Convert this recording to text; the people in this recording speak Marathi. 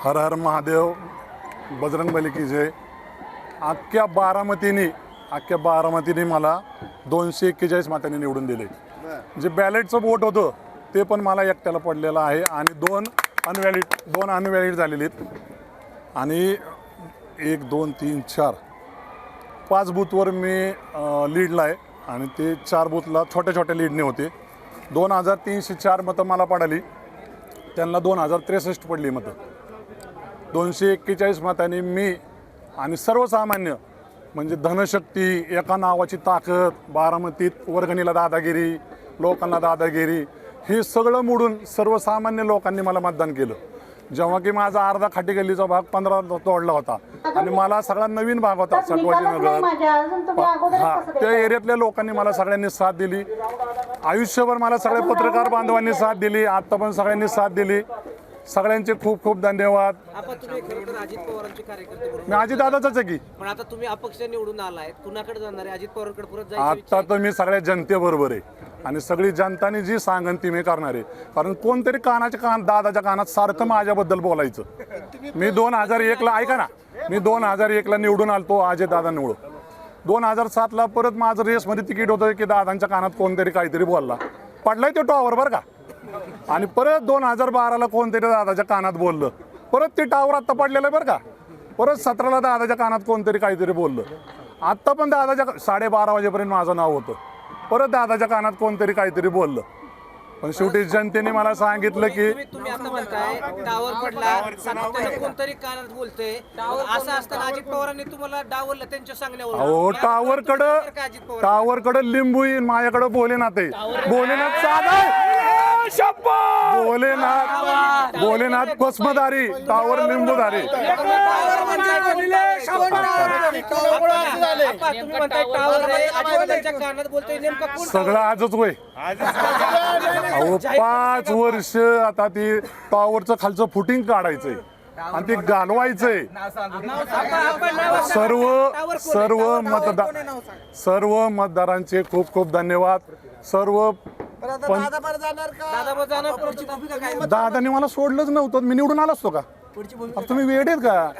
हर हर महादेव, बजरंगबली की जय. अख्ख्या बारामतीने मला 241 मतांनी निवडून दिले. जे बॅलेटचं वोट होतं ते पण मला एकट्याला पडलेलं आहे आणि दोन अनव्हॅलिड झालेले आहेत. आणि 1 2 3 4 5 बूथवर मी लीडला आहे आणि ते 4 बूथला छोट्या लीडने होते. 2304 मतं मला पडाली, त्यांना 2063 पडली मतं. 241 मतांनी मी आणि सर्वसामान्य म्हणजे धनशक्ती, एका नावाची ताकद, बारामतीत वर्गणीला दादागिरी, लोकांना दादागिरी, हे सगळं मोडून सर्वसामान्य लोकांनी मला मतदान केलं. जेव्हा की माझा अर्धा खाटी गल्लीचा भाग 15 तोडला होता आणि मला सगळा नवीन भाग होता सटवाजी नगर. त्या एरियातल्या लोकांनी मला सगळ्यांनी साथ दिली. आयुष्यभर मला सगळ्या पत्रकार बांधवांनी साथ दिली, आता पण सगळ्यांनी साथ दिली. सगळ्यांचे खूप खूप धन्यवाद. तुम्ही खरं तर अजित पवारांचे कार्यकर्ते बरोबर मी अजितदादाच आहे की. पण आता तुम्ही अपक्ष निवडून आलाय, कुणाकडे जाणार आहे? अजित पवारांकडे परत जायचं? आता तर मी सगळ्या जनतेबरोबर आहे आणि सगळी जनताने जी सांगन ती मी करणार आहे. कारण कोणतरी दादाच्या कानात सारखं माझ्याबद्दल बोलायचं. मी 2001ला ऐका ना, मी 2001ला निवडून आलतो अजितदादांमुळं. 2007ला परत माझं रेसमध्ये तिकीट होतं की दादांच्या कानात कोणतरी काहीतरी बोलला, पडलाय तो टॉवर बरं का. आणि परत 2012ला कोणतरी दादाच्या कानात बोललं, परत ते टावर आत्ता पडलेलं आहे बरं का. परत 17ला दादाच्या कानात कोणतरी काहीतरी बोललं. आत्ता पण दादाच्या 12:30 वाजेपर्यंत माझं नाव होतं, परत दादाच्या कानात कोणतरी काहीतरी बोललं. पण शेवटी जनतेने मला सांगितलं की तुम्ही आता म्हणताय टावर पडला, सातत्यानं कोणतरी कानात बोलतंय, असं असताना अजित पवारांनी तुम्हाला डावललं त्यांच्या सांगण्यावर. अहो, टावरकडं लिंबू येईन, माझ्याकडं भोलेनाथ आहे. भोलेनाथ साधा भोलेनाथ भस्मधारी, टावर लिंबूधारी. सगळं आजच होय. अहो, 5 वर्ष आता ती टॉवरचं खालचं फुटिंग काढायचंय आणि ते घालवायचंय. सर्व मतदारांचे खूप खूप धन्यवाद. दादाने मला सोडलंच नव्हतं, मी निवडून आलो असतो का? तुम्ही वेड आहेत का?